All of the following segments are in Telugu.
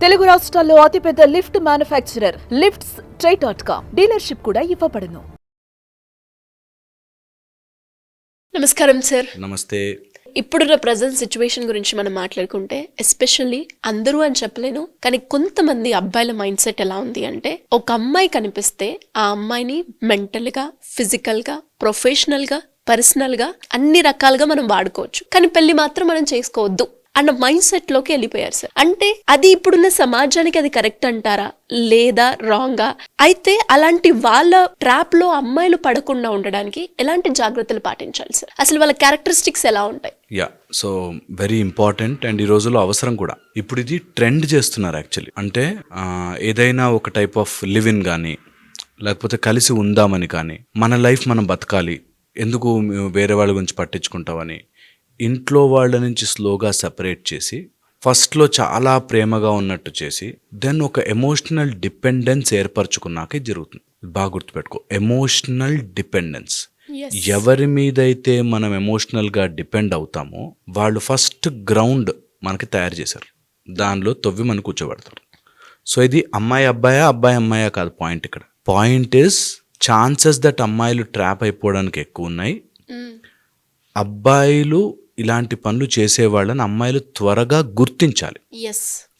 తెలుగు రాష్ట్రాల్లో అతిపెద్ద లిఫ్ట్ మ్యానుఫ్యాక్చరర్ లిఫ్ట్స్ ట్రై.com డీలర్షిప్ కూడా ఇవ్వబడును. నమస్కారం సార్. నమస్తే. ఇప్పుడున్న ప్రజెంట్ సిచ్యువేషన్ గురించి మనం మాట్లాడుకుంటే ఎస్పెషల్లీ అందరూ అని చెప్పలేను, కానీ కొంతమంది అబ్బాయిల మైండ్ సెట్ ఎలా ఉంది అంటే, ఒక అమ్మాయి కనిపిస్తే ఆ అమ్మాయిని మెంటల్గా, ఫిజికల్గా, ప్రొఫెషనల్గా, పర్సనల్గా అన్ని రకాలుగా మనం వాడుకోవచ్చు, కానీ పెళ్లి మాత్రం మనం చేసుకోవద్దు అన్న మైండ్ సెట్ లోకి వెళ్ళిపోయారు సార్. అంటే అది ఇప్పుడున్న సమాజానికి అది కరెక్ట్ అంటారా లేదా రాంగా? అయితే అలాంటి వాళ్ళ ట్రాప్ లో అమ్మాయిలు పడకుండా ఉండడానికి ఎలాంటి జాగ్రత్తలు పాటించాలి సార్? అసలు వాళ్ళ క్యారెక్టరిస్టిక్స్ ఎలా ఉంటాయి? సో వెరీ ఇంపార్టెంట్ అండ్ ఈ రోజుల్లో అవసరం కూడా. ఇప్పుడు ఇది ట్రెండ్ చేస్తున్నారు యాక్చువల్లీ. అంటే ఏదైనా ఒక టైప్ ఆఫ్ లివ్ ఇన్ కానీ, లేకపోతే కలిసి ఉందామని కానీ, మన లైఫ్ మనం బతకాలి, ఎందుకు వేరే వాళ్ళ గురించి పట్టించుకుంటామని ఇంట్లో వాళ్ళ నుంచి స్లోగా సెపరేట్ చేసి, ఫస్ట్లో చాలా ప్రేమగా ఉన్నట్టు చేసి, దెన్ ఒక ఎమోషనల్ డిపెండెన్స్ ఏర్పరచుకున్నాక ఇది జరుగుతుంది. బాగా గుర్తుపెట్టుకో, ఎమోషనల్ డిపెండెన్స్. ఎవరి మీదైతే మనం ఎమోషనల్గా డిపెండ్ అవుతామో వాళ్ళు ఫస్ట్ గ్రౌండ్ మనకి తయారు చేశారు, దానిలో తవ్వి మనం కూర్చోబెడతారు. సో ఇది అమ్మాయి అబ్బాయా, అబ్బాయి అమ్మాయా కాదు పాయింట్. ఇక్కడ పాయింట్ ఇస్ ఛాన్సెస్ దట్ అమ్మాయిలు ట్రాప్ అయిపోవడానికి ఎక్కువ ఉన్నాయి. అబ్బాయిలు ఇలాంటి పనులు చేసేవాళ్ళని అమ్మాయిలు త్వరగా గుర్తించాలి,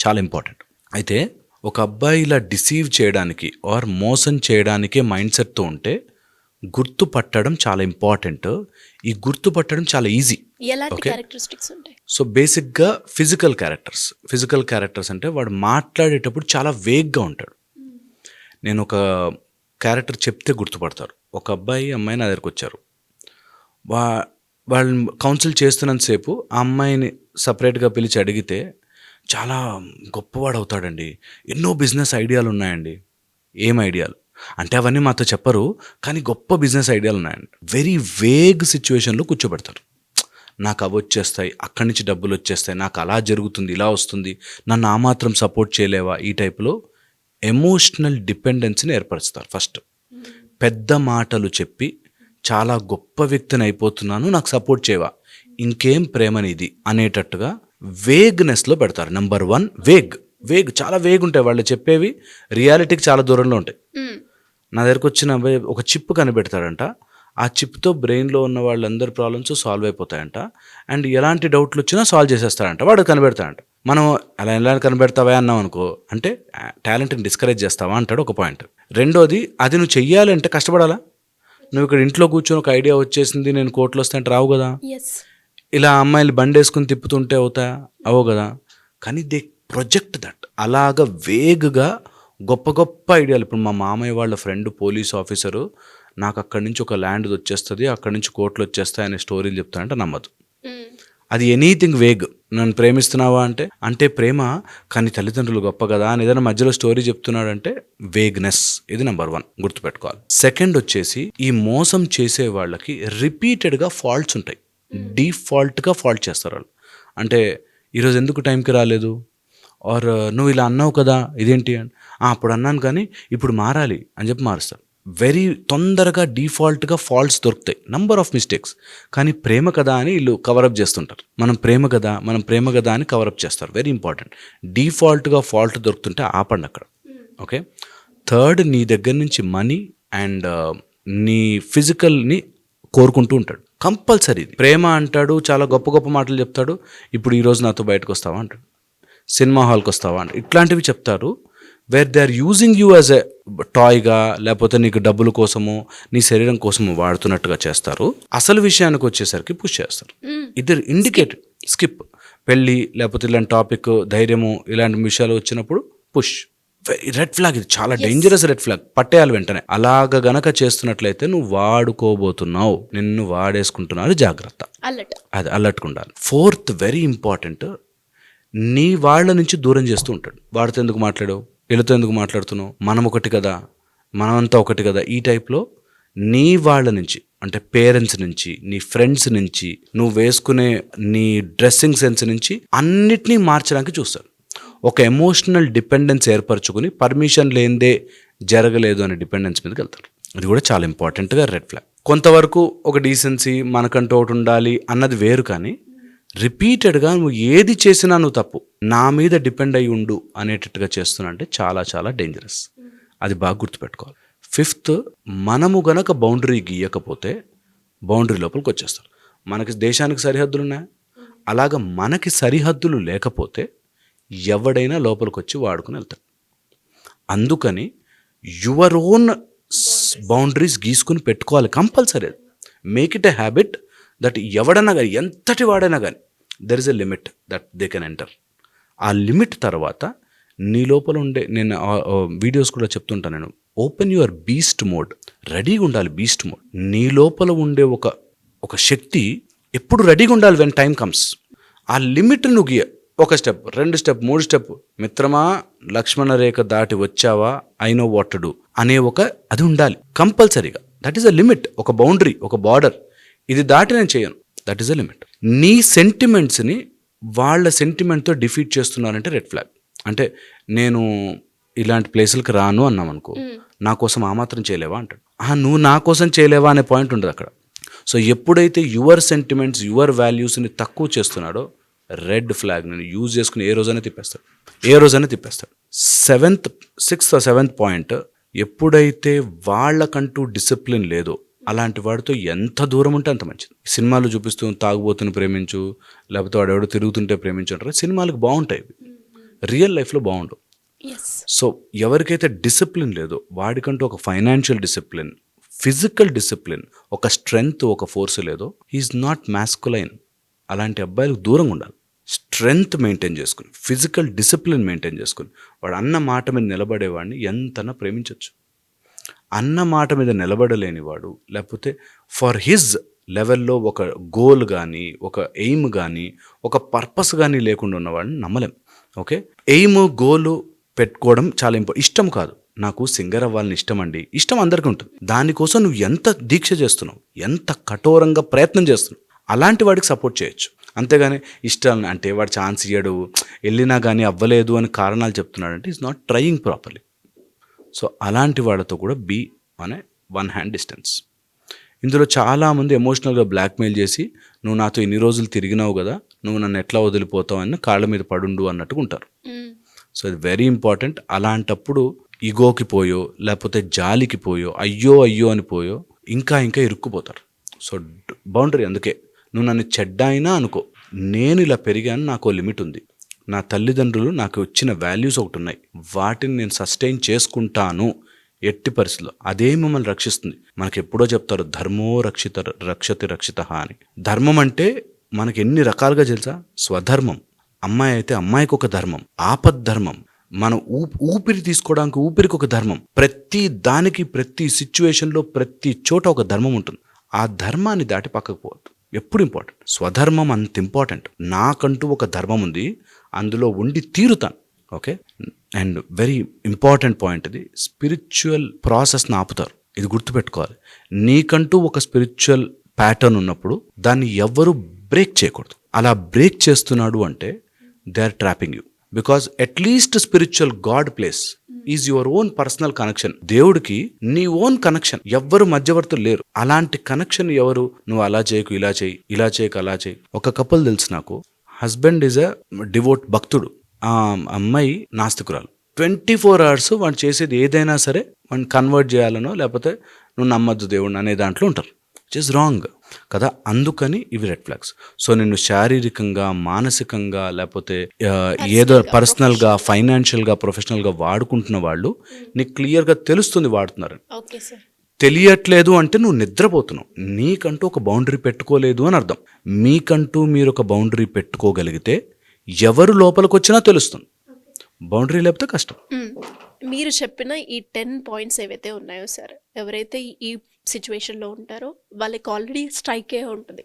చాలా ఇంపార్టెంట్. అయితే ఒక అబ్బాయి ఇలా డిసీవ్ చేయడానికి ఆర్ మోసం చేయడానికే మైండ్ సెట్తో ఉంటే గుర్తుపట్టడం చాలా ఇంపార్టెంట్. ఈ గుర్తుపట్టడం చాలా ఈజీ. సో బేసిక్గా ఫిజికల్ క్యారెక్టర్స్ అంటే వాడు మాట్లాడేటప్పుడు చాలా వేగ్గా ఉంటాడు. నేను ఒక క్యారెక్టర్ చెప్తే గుర్తుపడతారు. ఒక అబ్బాయి అమ్మాయి నా దగ్గరకు వచ్చారు. వాళ్ళు కౌన్సిల్ చేస్తున్నంతసేపు ఆ అమ్మాయిని సపరేట్గా పిలిచి అడిగితే చాలా గొప్పవాడు అవుతాడండి, ఎన్నో బిజినెస్ ఐడియాలు ఉన్నాయండి. ఏం ఐడియాలు అంటే అవన్నీ మాతో చెప్పరు, కానీ గొప్ప బిజినెస్ ఐడియాలు ఉన్నాయండి. వెరీ వేగ్ సిచ్యువేషన్లో కూర్చోబెడతారు. నాకు అవి వచ్చేస్తాయి, అక్కడి నుంచి డబ్బులు వచ్చేస్తాయి, నాకు అలా జరుగుతుంది, ఇలా వస్తుంది, నన్ను ఆ మాత్రం సపోర్ట్ చేయలేవా? ఈ టైప్లో ఎమోషనల్ డిపెండెన్సీని ఏర్పరుస్తారు. ఫస్ట్ పెద్ద మాటలు చెప్పి చాలా గొప్ప వ్యక్తిని అయిపోతున్నాను, నాకు సపోర్ట్ చేయవా, ఇంకేం ప్రేమని ఇది అనేటట్టుగా వేగ్నెస్లో పెడతారు. నెంబర్ 1 వేగ్ చాలా వేగ్ ఉంటాయి వాళ్ళు చెప్పేవి, రియాలిటీకి చాలా దూరంలో ఉంటాయి. నా దగ్గరకు వచ్చిన ఒక చిప్ కనిపెడతాడంట. ఆ చిప్తో బ్రెయిన్లో ఉన్న వాళ్ళందరి ప్రాబ్లమ్స్ సాల్వ్ అయిపోతాయంట. అండ్ ఎలాంటి డౌట్లు వచ్చినా సాల్వ్ చేసేస్తాడంట, వాడు కనిపెడతాడంట. మనం అలా ఎలా కనిపెడతావా అన్నాం అనుకో, అంటే టాలెంట్ని డిస్కరేజ్ చేస్తావా అంటాడు ఒక పాయింట్. రెండోది, అది నువ్వు చెయ్యాలి అంటే కష్టపడాలా. నువ్వు ఇక్కడ ఇంట్లో కూర్చొని ఒక ఐడియా వచ్చేసింది, నేను కోర్టులో వస్తే అంటే రావు కదా. ఇలా అమ్మాయిలు బండి వేసుకుని తిప్పుతుంటే అవుతాయా? అవో కదా. కానీ దే ప్రొజెక్ట్ దట్. అలాగా వేగ్గా గొప్ప గొప్ప ఐడియాలు. ఇప్పుడు మా మామయ్య వాళ్ళ ఫ్రెండ్ పోలీస్ ఆఫీసరు, నాకు అక్కడి నుంచి ఒక ల్యాండ్ వచ్చేస్తుంది, అక్కడి నుంచి కోర్టులు వచ్చేస్తాయి అనే స్టోరీలు చెప్తానంటే నమ్మదు. అది ఎనీథింగ్ వేగ్. నన్ను ప్రేమిస్తున్నావా అంటే, అంటే ప్రేమ కానీ తల్లిదండ్రులు గొప్ప కదా అని ఏదైనా మధ్యలో స్టోరీ చెప్తున్నాడంటే వేగ్నెస్. ఇది నెంబర్ 1 గుర్తుపెట్టుకోవాలి. సెకండ్ వచ్చేసి, ఈ మోసం చేసే వాళ్ళకి రిపీటెడ్గా ఫాల్ట్స్ ఉంటాయి. డిఫాల్ట్గా ఫాల్ట్ చేస్తారు వాళ్ళు. అంటే ఈరోజు ఎందుకు టైంకి రాలేదు, ఆర్ నువ్వు ఇలా అన్నావు కదా ఇదేంటి అని, అప్పుడు అన్నాను కానీ ఇప్పుడు మారాలి అని చెప్పి మారుస్తారు. వెరీ తొందరగా డిఫాల్ట్గా ఫాల్ట్స్ దొరుకుతాయి, నంబర్ ఆఫ్ మిస్టేక్స్. కానీ ప్రేమ కదా అని వీళ్ళు కవరప్ చేస్తుంటారు. మనం ప్రేమ కదా అని కవరప్ చేస్తారు. Very important. డిఫాల్ట్గా ఫాల్ట్ దొరుకుతుంటే ఆపండి అక్కడ. ఓకే. థర్డ్, నీ దగ్గర నుంచి మనీ అండ్ నీ ఫిజికల్ని కోరుకుంటూ ఉంటాడు కంపల్సరీ. ప్రేమ అంటాడు, చాలా గొప్ప గొప్ప మాటలు చెప్తాడు. ఇప్పుడు ఈరోజు నాతో బయటకు వస్తావా అంటాడు, సినిమా హాల్కి వస్తావా అంటే, ఇట్లాంటివి చెప్తారు. Where they are using you as a టాయ్గా, లేకపోతే నీకు డబ్బుల కోసము, నీ శరీరం కోసము వాడుతున్నట్టుగా చేస్తారు. అసలు విషయానికి వచ్చేసరికి పుష్ చేస్తారు. ఇద్దరు ఇండికేటెడ్ స్కిప్. పెళ్ళి లేకపోతే ఇలాంటి టాపిక్, ధైర్యము, ఇలాంటి విషయాలు వచ్చినప్పుడు పుష్. Red flag. ఇది చాలా డేంజరస్ రెడ్ ఫ్లాగ్, పట్టేయాలి వెంటనే. అలాగ గనక చేస్తున్నట్లయితే నువ్వు వాడుకోబోతున్నావు, నిన్ను వాడేసుకుంటున్నారు, జాగ్రత్త. అది అలర్ట్గా ఉండాలి. ఫోర్త్, వెరీ ఇంపార్టెంట్, నీ వాళ్ళ నుంచి దూరం చేస్తూ ఉంటాడు. వాడితో ఎందుకు మాట్లాడావు, వీళ్ళతో ఎందుకు మాట్లాడుతున్నావు, మనం ఒకటి కదా, మనమంతా ఒకటి కదా. ఈ టైప్లో నీ వాళ్ళ నుంచి, అంటే పేరెంట్స్ నుంచి, నీ ఫ్రెండ్స్ నుంచి, నువ్వు వేసుకునే నీ డ్రెస్సింగ్ సెన్స్ నుంచి అన్నిటినీ మార్చడానికి చూస్తాడు. ఒక ఎమోషనల్ డిపెండెన్స్ ఏర్పరచుకుని పర్మిషన్ లేనిదే జరగలేదు అనే డిపెండెన్స్ మీదకి వెళ్తారు. ఇది కూడా చాలా ఇంపార్టెంట్గా రెడ్ ఫ్లాగ్. కొంతవరకు ఒక డీసెన్సీ, మనకంటూ ఒకటి ఉండాలి అన్నది వేరు, కానీ రిపీటెడ్గా నువ్వు ఏది చేసినా నువ్వు తప్పు, నా మీద డిపెండ్ అయి ఉండు అనేటట్టుగా చేస్తున్నా అంటే చాలా చాలా డేంజరస్. అది బాగా గుర్తుపెట్టుకోవాలి. 5th, మనము గనక బౌండరీ గీయకపోతే బౌండరీ లోపలికి వచ్చేస్తారు. మనకి దేశానికి సరిహద్దులు ఉన్నాయి, అలాగ మనకి సరిహద్దులు లేకపోతే ఎవడైనా లోపలికి వచ్చి వాడుకుని వెళ్తాడు. అందుకని యువర్ ఓన్ బౌండరీస్ గీసుకుని పెట్టుకోవాలి compulsory. Make it a habit that ఎవడన్నా కానీ, ఎంతటి వాడైనా కానీ, there is a limit that they can enter. ఆ లిమిట్ తర్వాత నీ లోపల ఉండే, నేను వీడియోస్ కూడా చెప్తుంటాను, నేను ఓపెన్ యువర్ బీస్ట్ మోడ్. రెడీగా ఉండాలి బీస్ట్ మోడ్. నీ లోపల ఉండే ఒక శక్తి ఎప్పుడు రెడీగా ఉండాలి. వెన్ టైం కమ్స్ ఆ లిమిట్ నువ్వు గీయ. 1 స్టెప్, 2 స్టెప్, 3 స్టెప్, మిత్రమా లక్ష్మణ రేఖ దాటి వచ్చావా, I know what to do అనే అది ఉండాలి కంపల్సరీగా. దట్ ఈస్ అ లిమిట్, ఒక బౌండరీ, ఒక బార్డర్. ఇది దాటి నేను చేయను, దట్ ఈస్ అ లిమిట్. నీ సెంటిమెంట్స్ని వాళ్ళ సెంటిమెంట్తో డిఫీట్ చేస్తున్నారంటే రెడ్ ఫ్లాగ్. అంటే నేను ఇలాంటి ప్లేసులకి రాను అన్నాం అనుకో, నా కోసం ఆ మాత్రం చేయలేవా అంటాడు. నువ్వు నా కోసం చేయలేవా అనే పాయింట్ ఉండదు అక్కడ. సో ఎప్పుడైతే యువర్ సెంటిమెంట్స్, యువర్ వాల్యూస్ని తక్కువ చేస్తున్నాడో రెడ్ ఫ్లాగ్ నేను యూజ్ చేసుకుని ఏ రోజైనా తిప్పేస్తాడు. 6th or 7th పాయింట్, ఎప్పుడైతే వాళ్ళకంటూ డిసిప్లిన్ లేదో అలాంటి వాడితో ఎంత దూరం ఉంటే అంత మంచిది. సినిమాలు చూపిస్తూ తాగుబోతుని ప్రేమించు, లేకపోతే వాడు ఎవడో తిరుగుతుంటే ప్రేమించు అంటారు. సినిమాలకు బాగుంటాయి, రియల్ లైఫ్లో బాగుండవు. సో ఎవరికైతే డిసిప్లిన్ లేదో వాడికంటూ ఒక ఫైనాన్షియల్ డిసిప్లిన్, ఫిజికల్ డిసిప్లిన్, ఒక స్ట్రెంగ్త్, ఒక ఫోర్స్ లేదో, హీఈస్ నాట్ మ్యాస్కులైన్. అలాంటి అబ్బాయిలకు దూరంగా ఉండాలి. స్ట్రెంగ్త్ మెయింటైన్ చేసుకుని, ఫిజికల్ డిసిప్లిన్ మెయింటైన్ చేసుకుని, వాడు అన్న మాట మీద నిలబడేవాడిని ఎంతనా ప్రేమించవచ్చు. అన్న మాట మీద నిలబడలేని వాడు, లేకపోతే ఫర్ హిజ్ లెవెల్లో ఒక గోల్ కానీ, ఒక ఎయిమ్ కానీ, ఒక పర్పస్ కానీ లేకుండా ఉన్నవాడిని నమ్మలేం. ఓకే, ఎయిమ్, గోలు పెట్టుకోవడం చాలా ఇష్టం కాదు. నాకు సింగర్ అవ్వాలని ఇష్టం అండి, ఇష్టం అందరికీ ఉంటుంది. దానికోసం నువ్వు ఎంత దీక్ష చేస్తున్నావు, ఎంత కఠోరంగా ప్రయత్నం చేస్తున్నావు, అలాంటి వాడికి సపోర్ట్ చేయొచ్చు. అంతేగాని ఇష్టాలను అంటే వాడు ఛాన్స్ ఇయ్యడు, వెళ్ళినా కానీ అవ్వలేదు అని కారణాలు చెప్తున్నాడంటే is not trying properly. So అలాంటి వాళ్ళతో కూడా బీ అనే 1 hand distance. ఇందులో చాలామంది ఎమోషనల్గా బ్లాక్మెయిల్ చేసి, నువ్వు నాతో ఇన్ని రోజులు తిరిగినావు కదా, నువ్వు నన్ను ఎట్లా వదిలిపోతావు అని కాళ్ళ మీద పడుండు అన్నట్టుగా ఉంటారు. సో ఇది వెరీ ఇంపార్టెంట్. అలాంటప్పుడు ఈగోకి పోయో, లేకపోతే జాలికి పోయో, అయ్యో అని పోయో ఇంకా ఇరుక్కుపోతారు. So boundary. అందుకే నువ్వు నన్ను చెడ్డ అయినా అనుకో, నేను ఇలా పెరిగాను, నాకు లిమిట్ ఉంది, నా తల్లిదండ్రులు నాకు వచ్చిన వాల్యూస్ ఒకటి ఉన్నాయి, వాటిని నేను సస్టైన్ చేసుకుంటాను ఎట్టి పరిస్థితుల్లో. అదే మిమ్మల్ని రక్షిస్తుంది. మనకి ఎప్పుడో చెప్తారు, ధర్మో రక్షతి రక్షిత అని. ధర్మం అంటే మనకి ఎన్ని రకాలుగా తెలుసా? స్వధర్మం. అమ్మాయి అయితే అమ్మాయికి ఒక ధర్మం, ఆపద్ధర్మం. మనం ఊపిరి తీసుకోవడానికి ఊపిరికి ఒక ధర్మం. ప్రతి దానికి, ప్రతి సిచ్యువేషన్లో, ప్రతి చోట ఒక ధర్మం ఉంటుంది. ఆ ధర్మాన్ని దాటి పక్కకు పోవద్దు. ఎప్పుడు ఇంపార్టెంట్. స్వధర్మం అంత ఇంపార్టెంట్. నాకంటూ ఒక ధర్మం ఉంది, అందులో ఉండి తీరుతాను. Okay, and very important point ఇది. స్పిరిచువల్ ప్రాసెస్ని ఆపుతారు, ఇది గుర్తుపెట్టుకోవాలి. నీకంటూ ఒక స్పిరిచువల్ ప్యాటర్న్ ఉన్నప్పుడు దాన్ని ఎవ్వరూ బ్రేక్ చేయకూడదు. అలా బ్రేక్ చేస్తున్నాడు అంటే they are trapping you. Because at least spiritual god place is your own personal connection. దేవుడికి నీ ఓన్ కనెక్షన్, ఎవ్వరు మధ్యవర్తులు లేరు. అలాంటి కనెక్షన్ ఎవరు? నువ్వు అలా చేయకు, ఇలా చేయి, ఇలా చేయకు, అలా చేయి. ఒక కపుల్ తెలుసు నాకు, హస్బెండ్ ఈజ్ అ డివోట్ భక్తుడు, ఆ అమ్మాయి నాస్తికురాలు. 24 hours వాడు చేసేది ఏదైనా సరే వాడిని కన్వర్ట్ చేయాలనో, లేకపోతే నువ్వు నమ్మద్దు దేవుడిని అనే దాంట్లో ఉంటారు. విచ్ ఇస్ రాంగ్ కదా. అందుకని ఇవి రెడ్ ఫ్లాగ్స్. సో నిన్ను శారీరకంగా, మానసికంగా, లేకపోతే ఏదో పర్సనల్గా, ఫైనాన్షియల్గా, ప్రొఫెషనల్గా వాడుకుంటున్న వాళ్ళు నీకు క్లియర్గా తెలుస్తుంది వాడుతున్నారని. తెలియట్లేదు అంటే నువ్వు నిద్రపోతున్నావు. నీకంటూ ఒక బౌండరీ పెట్టుకోలేదు అని అర్థం. మీకంటూ మీరు ఒక బౌండరీ పెట్టుకోగలిగితే ఎవరు లోపలికి వచ్చినా తెలుస్తుంది. బౌండరీ లేకపోతే కష్టం. మీరు చెప్పిన ఈ 10 points ఏవైతే ఉన్నాయో సార్, ఎవరైతే ఈ సిచ్యువేషన్లో ఉంటారో వాళ్ళకి ఆల్రెడీ స్ట్రైక్ అయ్యే ఉంటుంది,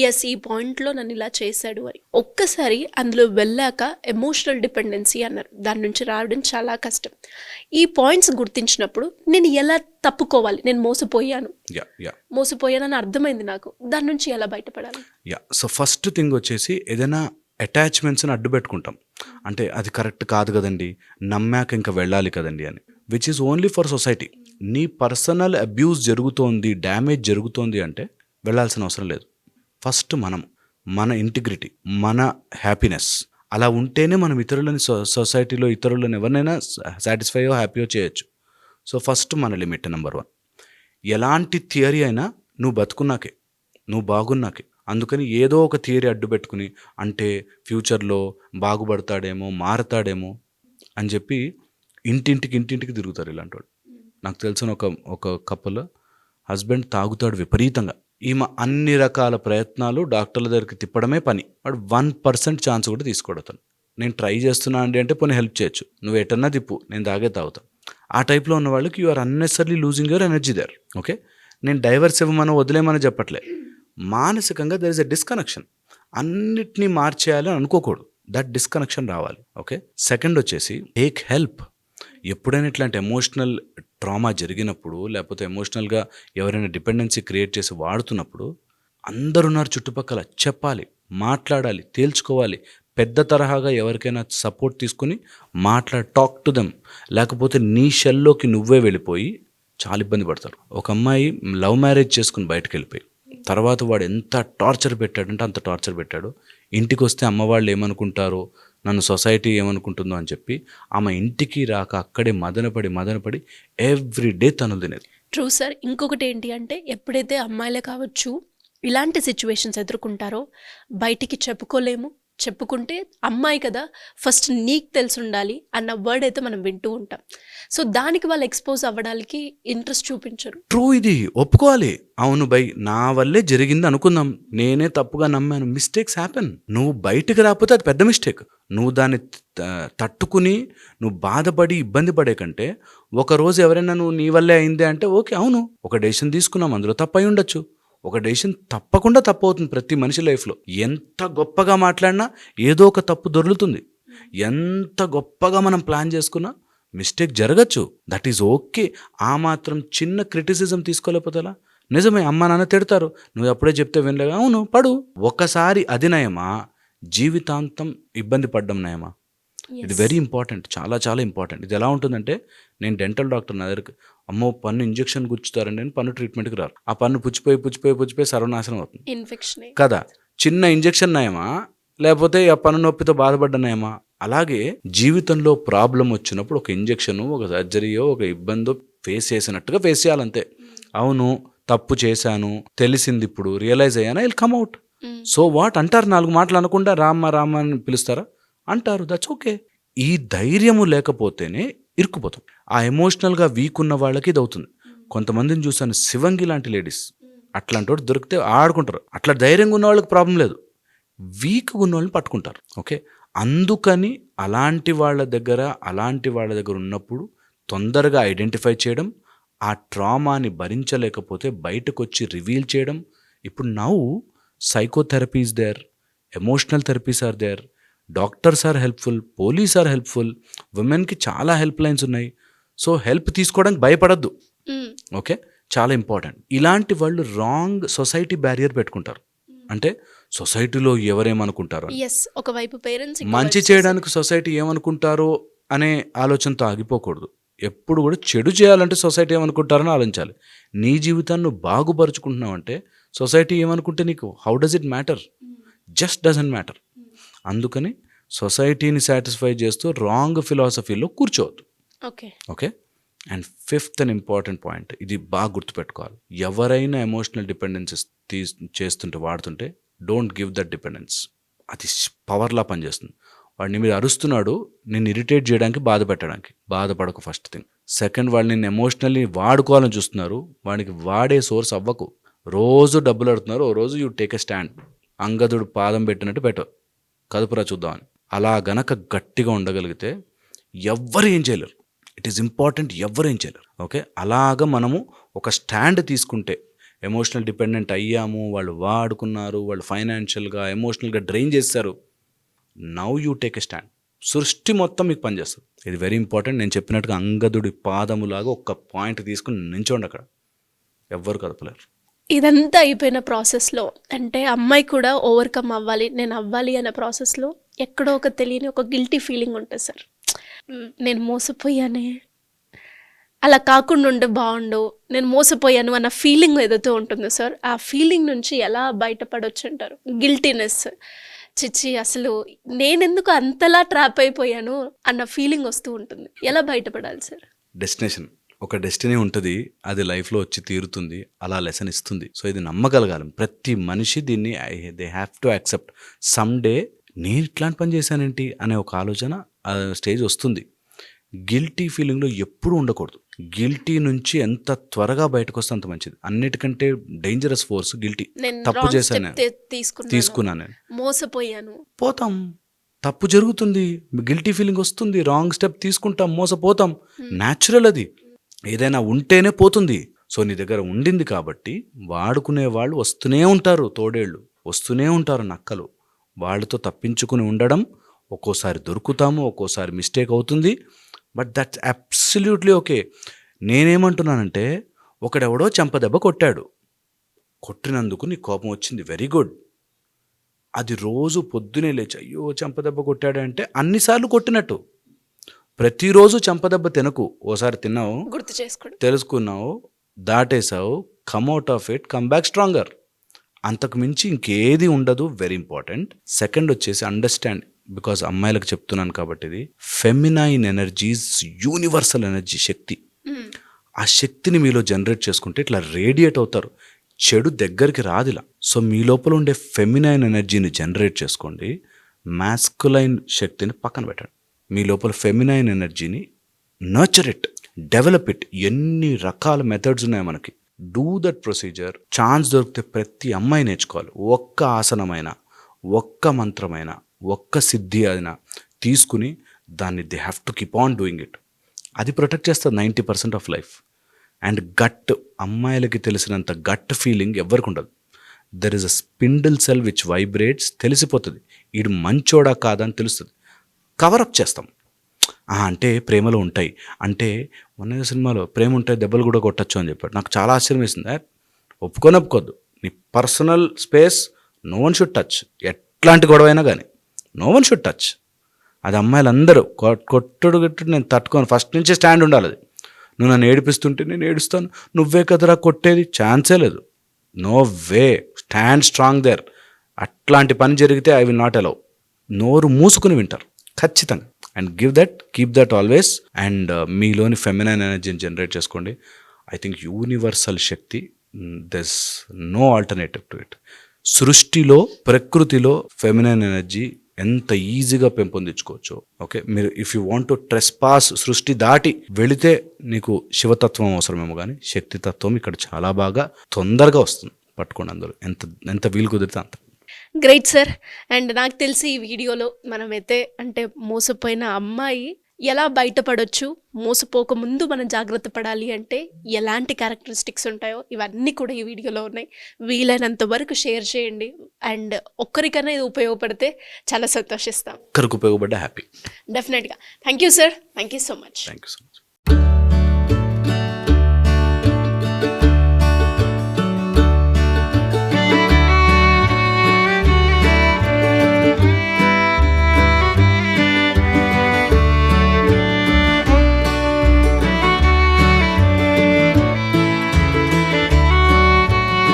ఎస్ ఈ పాయింట్లో నన్ను ఇలా చేశాడు అని. ఒక్కసారి అందులో వెళ్ళాక ఎమోషనల్ డిపెండెన్సీ అన్నారు, దాని నుంచి రావడం చాలా కష్టం. ఈ పాయింట్స్ గుర్తించినప్పుడు నేను ఎలా తప్పుకోవాలి, నేను మోసపోయానని అర్థమైంది నాకు, దాని నుంచి ఎలా బయటపడాలి? సో ఫస్ట్ థింగ్ వచ్చేసి, ఏదైనా అటాచ్మెంట్స్ని అడ్డు పెట్టుకుంటాం. అంటే అది కరెక్ట్ కాదు కదండి, నమ్మాక ఇంకా వెళ్ళాలి కదండి అని, which is only for society. నీ పర్సనల్ అబ్యూస్ జరుగుతోంది, డ్యామేజ్ జరుగుతోంది అంటే వెళ్ళాల్సిన అవసరం లేదు. ఫస్ట్ మనం మన ఇంటిగ్రిటీ, మన హ్యాపీనెస్. అలా ఉంటేనే మనం ఇతరులని సొసైటీలో ఇతరులను ఎవరినైనా సాటిస్ఫైయో హ్యాపీయో చేయొచ్చు. సో ఫస్ట్ మన లిమిట్ నెంబర్ 1. ఎలాంటి థియరీ అయినా నువ్వు బతుకున్నాకే, నువ్వు బాగున్నాకే. అందుకని ఏదో ఒక థియరీ అడ్డు పెట్టుకుని అంటే ఫ్యూచర్లో బాగుపడతాడేమో, మారతాడేమో అని చెప్పి ఇంటింటికి తిరుగుతారు ఇలాంటి వాళ్ళు. నాకు తెలిసిన ఒక కపుల్, హస్బెండ్ తాగుతాడు విపరీతంగా, ఈమె అన్ని రకాల ప్రయత్నాలు డాక్టర్ల దగ్గరికి తిప్పడమే పని. వాడు 1% ఛాన్స్ కూడా తీసుకోడతాను. నేను ట్రై చేస్తున్నా అండి అంటే పోనీ హెల్ప్ చేయొచ్చు, నువ్వు ఎటన్నా తిప్పు, నేను తాగుతా. ఆ టైప్లో ఉన్న వాళ్ళకి you are unnecessarily losing your energy there. Okay, నేను డైవర్స్ ఇవ్వమని వదిలేమని చెప్పట్లే. మానసికంగా దర్ ఇస్ ఎ డిస్కనెక్షన్. అన్నిటినీ మార్చేయాలి అని అనుకోకూడదు, దట్ డిస్కనెక్షన్ రావాలి. ఓకే, సెకండ్ వచ్చేసి టేక్ హెల్ప్. ఎప్పుడైనా ఇట్లాంటి ఎమోషనల్ ట్రామా జరిగినప్పుడు, లేకపోతే ఎమోషనల్గా ఎవరైనా డిపెండెన్సీ క్రియేట్ చేసి వాడుతున్నప్పుడు, అందరున్నారు చుట్టుపక్కల, చెప్పాలి, మాట్లాడాలి, తేల్చుకోవాలి. పెద్ద తరహాగా ఎవరికైనా సపోర్ట్ తీసుకుని టాక్ టు దెమ్. లేకపోతే నీ షెల్లోకి నువ్వే వెళ్ళిపోయి చాలా ఇబ్బంది పడతారు. ఒక అమ్మాయి లవ్ మ్యారేజ్ చేసుకుని బయటకు వెళ్ళిపోయి తర్వాత వాడు ఎంత టార్చర్ పెట్టాడంటే అంత టార్చర్ పెట్టాడు. ఇంటికి వస్తే అమ్మ వాళ్ళు ఏమనుకుంటారో, నన్ను సొసైటీ ఏమనుకుంటుందో అని చెప్పి ఆమె ఇంటికి రాక అక్కడే మదనపడి ఎవ్రీడే తనులు తినేది. True sir. ఇంకొకటి ఏంటి అంటే, ఎప్పుడైతే అమ్మాయిలే కావచ్చు ఇలాంటి సిచ్యువేషన్స్ ఎదుర్కొంటారో, బయటికి చెప్పుకుంటే అమ్మాయి కదా ఫస్ట్ నీకు తెలిసి ఉండాలి అన్న వర్డ్ అయితే మనం వింటూ ఉంటాం. సో దానికి వాళ్ళు ఎక్స్పోజ్ అవ్వడానికి ఇంట్రెస్ట్ చూపించరు. ట్రూ, ఇది ఒప్పుకోవాలి. అవును బై, నా వల్లే జరిగింది అనుకుందాం, నేనే తప్పుగా నమ్మాను. Mistakes happen. నువ్వు బయటకు రాకపోతే అది పెద్ద మిస్టేక్. నువ్వు దాన్ని తట్టుకుని నువ్వు బాధపడి ఇబ్బంది పడే కంటే, ఒకరోజు ఎవరైనా నువ్వు నీ వల్లే అయిందే అంటే ఓకే, అవును ఒక డెసిషన్ తీసుకున్నాం, అందులో తప్పై ఉండొచ్చు. ఒక డెసిషన్ తప్పకుండా తప్పు అవుతుంది ప్రతి మనిషి లైఫ్లో. ఎంత గొప్పగా మాట్లాడినా ఏదో ఒక తప్పు దొరుకుతుంది. ఎంత గొప్పగా మనం ప్లాన్ చేసుకున్నా మిస్టేక్ జరగచ్చు. That is okay. ఆ మాత్రం చిన్న క్రిటిసిజం తీసుకోలేకపోతే ఎలా? నిజమే, అమ్మ నాన్న తిడతారు, నువ్వు అప్పుడే చెప్తే వినలేగా, అవును పడు. ఒకసారి అది నయమా, జీవితాంతం ఇబ్బంది పడ్డం నయమా? ఇది వెరీ ఇంపార్టెంట్, చాలా చాలా ఇంపార్టెంట్. ఇది ఎలా ఉంటుందంటే, నేను డెంటల్ డాక్టర్, నా దగ్గరికి అమ్మో పన్ను ఇంజెక్షన్ గుచ్చుతారండి అని పన్ను ట్రీట్మెంట్కి రారు. ఆ పన్ను పుచ్చిపోయి సర్వనాశనం అవుతుంది, ఇన్ఫెక్షన్ కదా. చిన్న ఇంజెక్షన్ నయమా, లేకపోతే ఆ పన్ను నొప్పితో బాధపడ్డ నయమా? అలాగే జీవితంలో ప్రాబ్లం వచ్చినప్పుడు ఒక ఇంజెక్షన్, ఒక సర్జరీయో, ఒక ఇబ్బందో ఫేస్ చేసినట్టుగా ఫేస్ చేయాలంతే. అవును తప్పు చేశాను, తెలిసింది, ఇప్పుడు రియలైజ్ అయ్యానా, I'll come out. So what అంటారు, 4 మాటలు అనకుండా రామ్మ అని పిలుస్తారా? అంటారు, దట్స్ ఓకే. ఈ ధైర్యము లేకపోతేనే ఇరుక్కుపోతాం. ఆ ఎమోషనల్గా వీక్ ఉన్న వాళ్ళకి ఇది అవుతుంది. కొంతమందిని చూసాను, శివంగి లాంటి లేడీస్, అట్లాంటి వాడు దొరికితే ఆడుకుంటారు. అట్లా ధైర్యంగా ఉన్న వాళ్ళకి ప్రాబ్లం లేదు, వీక్గా ఉన్న వాళ్ళని పట్టుకుంటారు. ఓకే, అందుకని అలాంటి వాళ్ళ దగ్గర ఉన్నప్పుడు తొందరగా ఐడెంటిఫై చేయడం, ఆ ట్రామాని భరించలేకపోతే బయటకు వచ్చి రివీల్ చేయడం. ఇప్పుడు now psychotherapy is there, emotional therapies are there, doctors are helpful, police are helpful, విమెన్కి చాలా హెల్ప్ లైన్స్ ఉన్నాయి. సో హెల్ప్ తీసుకోవడానికి భయపడద్దు. ఓకే, చాలా ఇంపార్టెంట్. ఇలాంటి వాళ్ళు రాంగ్ సొసైటీ బ్యారియర్ పెట్టుకుంటారు. అంటే సొసైటీలో ఎవరేమనుకుంటారో, ఒకవైపు పేరెంట్స్ మంచి చేయడానికి సొసైటీ ఏమనుకుంటారో అనే ఆలోచనతో ఆగిపోకూడదు. ఎప్పుడు కూడా చెడు చేయాలంటే సొసైటీ ఏమనుకుంటారని ఆలోచించాలి. నీ జీవితాన్ని నువ్వు బాగుపరుచుకుంటున్నావు అంటే సొసైటీ ఏమనుకుంటే నీకు how does it matter? Just doesn't matter. అందుకని సొసైటీని సాటిస్ఫై చేస్తూ రాంగ్ ఫిలాసఫీలో కూర్చోవద్దు. Okay, and 5th and important point, ఇది బాగా గుర్తుపెట్టుకోవాలి. ఎవరైనా ఎమోషనల్ డిపెండెన్సెస్ చేస్తుంటే, వాడుతుంటే, డోంట్ గివ్ దట్ డిపెండెన్స్. అది పవర్లా పనిచేస్తుంది. వాడిని మీరు అరుస్తున్నాడు నిన్ను ఇరిటేట్ చేయడానికి, బాధ పెట్టడానికి. బాధపడకు ఫస్ట్ థింగ్. సెకండ్, వాళ్ళు నిన్ను ఎమోషనల్లీ వాడుకోవాలని చూస్తున్నారు, వాడికి వాడే సోర్స్ అవ్వకు. రోజు డబ్బులు అడుగుతున్నారు, ఓ రోజు యూ టేక్ ఎ స్టాండ్. అంగదుడు పాదం పెట్టినట్టు పెట్టు, కదుపురా చూద్దామని. అలా గనక గట్టిగా ఉండగలిగితే ఎవ్వరు ఏం చేయలేరు. ఇట్ ఈస్ ఇంపార్టెంట్, ఎవ్వరు ఏం చేయలేరు. ఓకే, అలాగ మనము ఒక స్టాండ్ తీసుకుంటే, ఎమోషనల్ డిపెండెంట్ అయ్యాము, వాళ్ళు వాడుకున్నారు, వాళ్ళు ఫైనాన్షియల్గా ఎమోషనల్గా డ్రైన్ చేస్తారు, now you take a stand. సృష్టి మొత్తం మీకు పనిచేస్తుంది. ఇది వెరీ ఇంపార్టెంట్. నేను చెప్పినట్టుగా అంగదుడి పాదములాగా ఒక్క పాయింట్ తీసుకుని నించోండి, అక్కడ ఎవ్వరు కదపలేరు. ఇదంతా అయిపోయిన ప్రాసెస్లో, అంటే అమ్మాయి కూడా ఓవర్కమ్ అవ్వాలి, నేను అవ్వాలి అనే ప్రాసెస్లో ఎక్కడో ఒక తెలియని ఒక గిల్టీ ఫీలింగ్ ఉంటుంది సార్. నేను మోసపోయానే, అలా కాకుండా ఉంటే బాగుండు, నేను మోసపోయాను అన్న ఫీలింగ్ ఏదైతే ఉంటుందో సార్, ఆ ఫీలింగ్ నుంచి ఎలా బయటపడొచ్చు అంటారు? గిల్టీనెస్, చిచ్చి అసలు నేనెందుకు అంతలా ట్రాప్ అయిపోయాను అన్న ఫీలింగ్ వస్తూ ఉంటుంది. ఎలా బయటపడాలి సార్? డెస్టినేషన్, ఒక డెస్టినీ ఉంటుంది, అది లైఫ్లో వచ్చి తీరుతుంది, అలా లెసన్ ఇస్తుంది. సో ఇది నమ్మగలగాలి ప్రతి మనిషి. దీన్ని they have to accept some day నేను ఇట్లాంటి పని చేశానేంటి అనే ఒక ఆలోచన స్టేజ్ వస్తుంది. గిల్టీ ఫీలింగ్లో ఎప్పుడూ ఉండకూడదు. గిల్టీ నుంచి ఎంత త్వరగా బయటకు వస్తే అంత మంచిది. అన్నిటికంటే డేంజరస్ ఫోర్స్ గిల్టీ. నేను తప్పు wrong చేశాను, step తీసుకున్నాను నేను, మోసపోయాను. పోతాం, తప్పు జరుగుతుంది, గిల్టీ ఫీలింగ్ వస్తుంది, రాంగ్ స్టెప్ తీసుకుంటాం, మోసపోతాం, న్యాచురల్. అది ఏదైనా ఉంటేనే పోతుంది. సో నీ దగ్గర ఉండింది కాబట్టి వాడుకునే వాళ్ళు వస్తూనే ఉంటారు, తోడేళ్ళు వస్తూనే ఉంటారు, నక్కలు. వాళ్ళతో తప్పించుకుని ఉండడం, ఒక్కోసారి దొరుకుతాము, ఒక్కోసారి మిస్టేక్ అవుతుంది, బట్ దట్స్ అబ్సల్యూట్లీ ఓకే. నేనేమంటున్నానంటే, ఒకడెవడో చెంపదెబ్బ కొట్టాడు, కొట్టినందుకు నీ కోపం వచ్చింది, వెరీ గుడ్. అది రోజు పొద్దునే లేచి అయ్యో చెంపదెబ్బ కొట్టాడు అంటే అన్నిసార్లు కొట్టినట్టు. ప్రతిరోజు చెంపదెబ్బ తినకు, ఓసారి తిన్నావు, గుర్తు చేసుకోండి, తెలుసుకున్నావు, దాటేసావు, come out of it, come back stronger. అంతకు మించి ఇంకేది ఉండదు. Very important. సెకండ్ వచ్చేసి అండర్స్టాండ్, బికాజ్ అమ్మాయిలకు చెప్తున్నాను కాబట్టి, ఇది ఫెమినైన్ ఎనర్జీస్ యూనివర్సల్ ఎనర్జీ, శక్తి. ఆ శక్తిని మీలో జనరేట్ చేసుకుంటే ఇట్లా రేడియేట్ అవుతారు, చెడు దగ్గరికి రాదు ఇలా. సో మీ లోపల ఉండే ఫెమినైన్ ఎనర్జీని జనరేట్ చేసుకోండి, మాస్కులైన్ శక్తిని పక్కన పెట్టండి. మీ లోపల ఫెమినైన్ ఎనర్జీని నర్చర్ ఇట్, డెవలప్ ఇట్. ఎన్ని రకాల మెథడ్స్ ఉన్నాయి మనకి. Do that procedure. ఛాన్స్ దొరికితే ప్రతి అమ్మాయి నేర్చుకోవాలి. ఒక్క ఆసనమైన, ఒక్క మంత్రమైన, ఒక్క సిద్ధి అయినా తీసుకుని దాన్ని they have to keep on doing it. అది ప్రొటెక్ట్ చేస్తుంది 90% ఆఫ్ లైఫ్. అండ్ గట్, అమ్మాయిలకి తెలిసినంత గట్ ఫీలింగ్ ఎవరికి ఉండదు. There is a spindle cell which vibrates. తెలిసిపోతుంది ఈడు మంచోడా కాదా అని తెలుస్తుంది. కవరప్ చేస్తాం, అంటే ప్రేమలో ఉంటాయి అంటే, మొన్న సినిమాలో ప్రేమ ఉంటాయి దెబ్బలు కూడా కొట్టచ్చు అని చెప్పాడు. నాకు చాలా ఆశ్చర్యం వేసింది. ఒప్పుకోద్దు, నీ personal space no one should touch. ఎట్లాంటి గొడవ అయినా కానీ నో వన్ షుడ్ టచ్. అది అమ్మాయిలందరూ కొట్టుడు నేను తట్టుకోను, ఫస్ట్ నుంచే స్టాండ్ ఉండాలి. అది నువ్వు నన్ను ఏడిపిస్తుంటే నేను ఏడుస్తాను, నువ్వే కదరా కొట్టేది, ఛాన్సే లేదు. No way, stand strong there. అట్లాంటి పని జరిగితే ఐ విల్ నాట్ అలౌ. నోరు మూసుకుని వింటారు ఖచ్చితంగా. And keep that always. And మీలోని ఫెమినైన్ ఎనర్జీని జనరేట్ చేసుకోండి. ఐ థింక్ యూనివర్సల్ శక్తి, there's no alternative to it. సృష్టిలో, ప్రకృతిలో ఫెమినైన్ ఎనర్జీ ఎంత ఈజీగా పెంపొందించుకోవచ్చు. ఓకే, మీరు if you want to trespass, సృష్టి దాటి వెళితే నీకు శివతత్వం అవసరమేమో, కానీ శక్తితత్వం ఇక్కడ చాలా బాగా తొందరగా వస్తుంది. పట్టుకోండి అందరూ, ఎంత వీలు కుదిరితే అంత. Great sir. అండ్ నాకు తెలిసి ఈ వీడియోలో మనమైతే అంటే మోసపోయిన అమ్మాయి ఎలా బయటపడొచ్చు, మోసపోక ముందు మనం జాగ్రత్త పడాలి అంటే ఎలాంటి క్యారెక్టరిస్టిక్స్ ఉంటాయో ఇవన్నీ కూడా ఈ వీడియోలో ఉన్నాయి. వీలైనంత వరకు షేర్ చేయండి. అండ్ ఒక్కరికైనా ఇది ఉపయోగపడితే చాలా సంతోషిస్తాం. ఒక్కరికి ఉపయోగపడ్డా హ్యాపీ. డెఫినెట్గా. Thank you sir, thank you so much. Thank you so much.